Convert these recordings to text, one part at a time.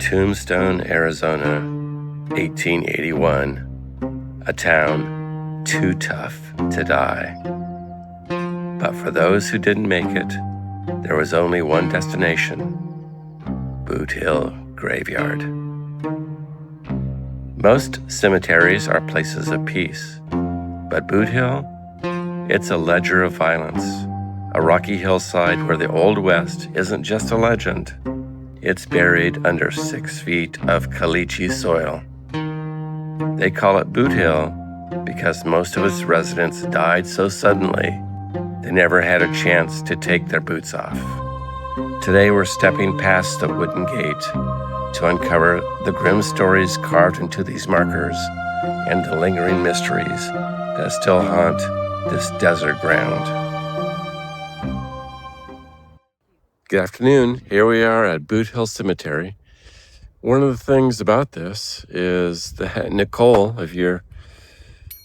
Tombstone, Arizona, 1881, a town too tough to die. But for those who didn't make it, there was only one destination: Boot Hill Graveyard. Most cemeteries are places of peace, but Boot Hill, it's a ledger of violence, a rocky hillside where the Old West isn't just a legend. It's buried under 6 feet of caliche soil. They call it Boot Hill because most of its residents died so suddenly they never had a chance to take their boots off. Today we're stepping past the wooden gate to uncover the grim stories carved into these markers and the lingering mysteries that still haunt this desert ground. Good afternoon. Here we are at Boot Hill Cemetery. One of the things about this is that Nicole, if you're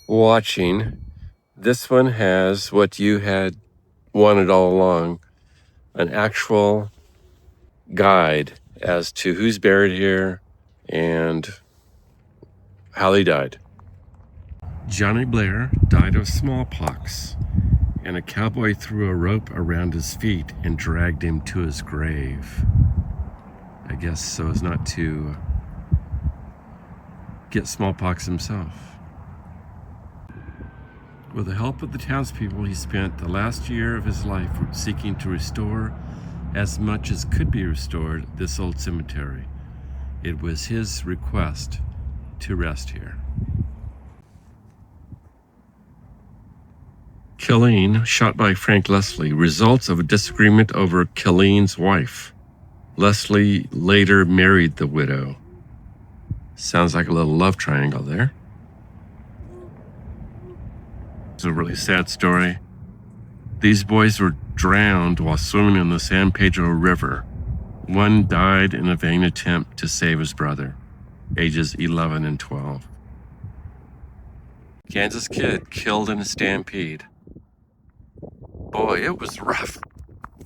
watching, this one has what you had wanted all along, an actual guide as to who's buried here and how they died. Johnny Blair died of smallpox, and a cowboy threw a rope around his feet and dragged him to his grave. I guess so as not to get smallpox himself. With the help of the townspeople, he spent the last year of his life seeking to restore as much as could be restored this old cemetery. It was his request to rest here. Killeen, shot by Frank Leslie, results of a disagreement over Killeen's wife. Leslie later married the widow. Sounds like a little love triangle there. It's a really sad story. These boys were drowned while swimming in the San Pedro River. One died in a vain attempt to save his brother, ages 11 and 12. Kansas kid killed in a stampede. Boy, it was rough.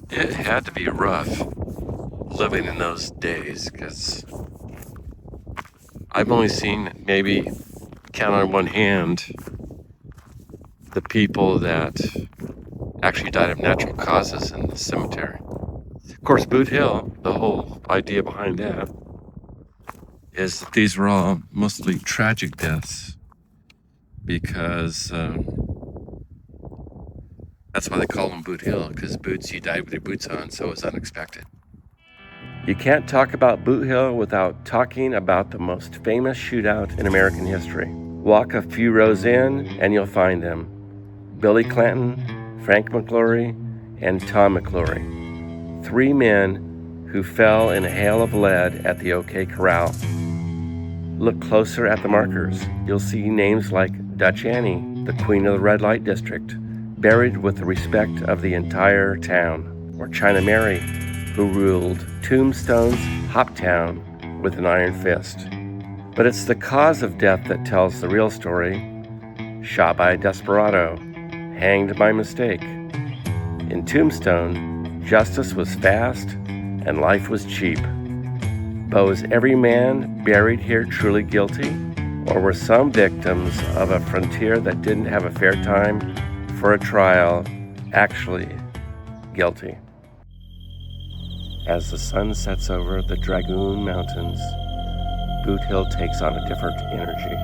It had to be rough living in those days, because I've only seen, maybe count on one hand, the people that actually died of natural causes in the cemetery. Of course, Boot Hill, the whole idea behind that is that these were all mostly tragic deaths, because that's why they call them Boot Hill, because boots, you died with your boots on, so it was unexpected. You can't talk about Boot Hill without talking about the most famous shootout in American history. Walk a few rows in and you'll find them: Billy Clanton, Frank McClory, and Tom McClory. 3 men who fell in a hail of lead at the OK Corral. Look closer at the markers. You'll see names like Dutch Annie, the Queen of the Red Light District, buried with the respect of the entire town, or China Mary, who ruled Tombstone's Hoptown with an iron fist. But it's the cause of death that tells the real story. Shot by a desperado, hanged by mistake. In Tombstone, justice was fast and life was cheap. But was every man buried here truly guilty? Or were some victims of a frontier that didn't have a fair time for a trial actually guilty? As the sun sets over the Dragoon Mountains, Boot Hill takes on a different energy.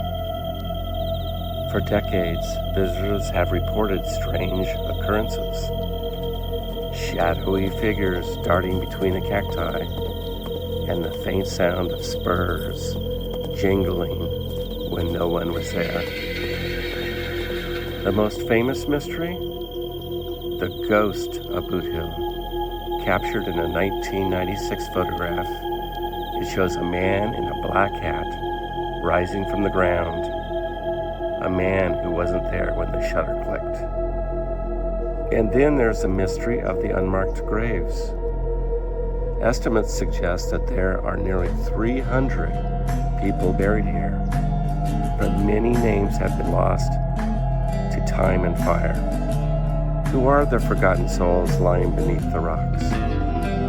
For decades, visitors have reported strange occurrences. Shadowy figures darting between the cacti, and the faint sound of spurs jingling when no one was there. The most famous mystery? The ghost of Boot Hill. Captured in a 1996 photograph, it shows a man in a black hat rising from the ground. A man who wasn't there when the shutter clicked. And then there's the mystery of the unmarked graves. Estimates suggest that there are nearly 300 people buried here, but many names have been lost to time and fire. Who are the forgotten souls lying beneath the rocks?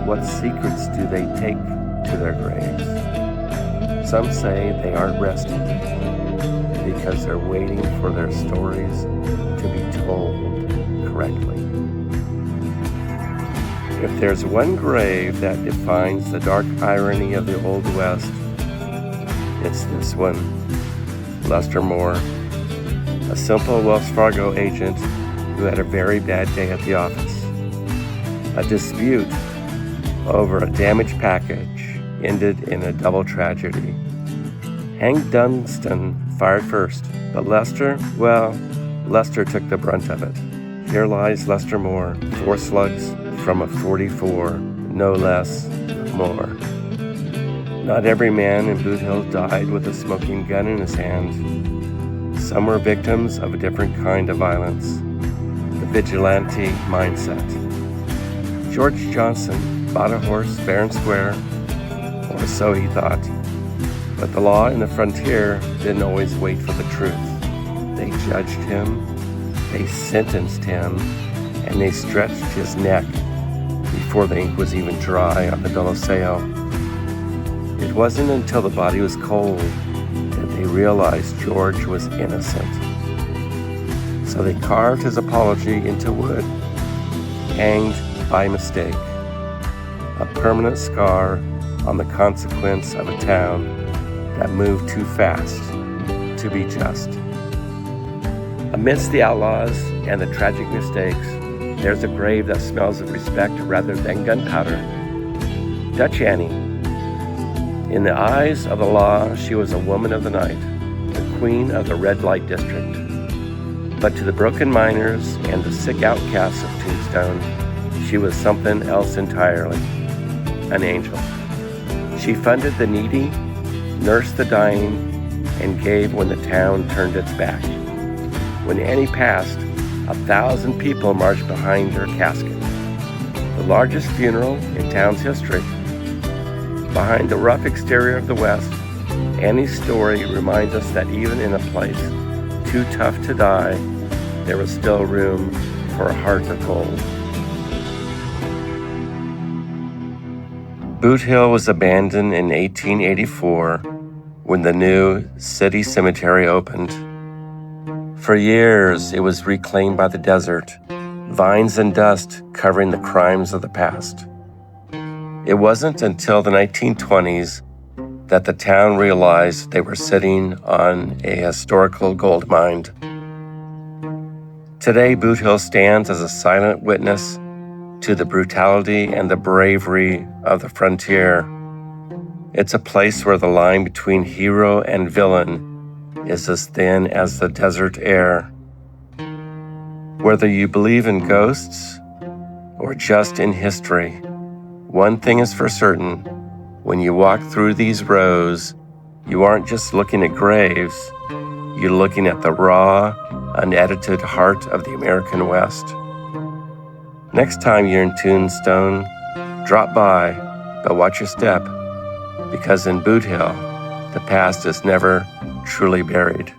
What secrets do they take to their graves? Some say they aren't resting because they're waiting for their stories to be told correctly. If there's one grave that defines the dark irony of the Old West, it's this one. Lester Moore, a simple Wells Fargo agent who had a very bad day at the office. A dispute over a damaged package ended in a double tragedy. Hank Dunstan fired first, but Lester took the brunt of it. Here lies Lester Moore, 4 slugs from a 44, no less, more. Not every man in Boot Hill died with a smoking gun in his hand. Some were victims of a different kind of violence, the vigilante mindset. George Johnson bought a horse fair and square, or so he thought. But the law in the frontier didn't always wait for the truth. They judged him, they sentenced him, and they stretched his neck before the ink was even dry on the bill of sale. It wasn't until the body was cold that they realized George was innocent. So they carved his apology into wood, hanged by mistake, a permanent scar on the consequence of a town that moved too fast to be just. Amidst the outlaws and the tragic mistakes, there's a grave that smells of respect rather than gunpowder. Dutch Annie. In the eyes of the law, she was a woman of the night, the queen of the red light district. But to the broken miners and the sick outcasts of Tombstone, she was something else entirely, an angel. She funded the needy, nursed the dying, and gave when the town turned its back. When Annie passed, 1,000 people marched behind her casket, the largest funeral in town's history. Behind the rough exterior of the West, Annie's story reminds us that even in a place too tough to die, there was still room for a heart of gold. Boot Hill was abandoned in 1884 when the new city cemetery opened. For years, it was reclaimed by the desert, vines and dust covering the crimes of the past. It wasn't until the 1920s that the town realized they were sitting on a historical gold mine. Today, Boot Hill stands as a silent witness to the brutality and the bravery of the frontier. It's a place where the line between hero and villain is as thin as the desert air. Whether you believe in ghosts or just in history, one thing is for certain: when you walk through these rows, you aren't just looking at graves, you're looking at the raw, unedited heart of the American West. Next time you're in Tombstone, drop by, but watch your step, because in Boot Hill, the past is never truly buried.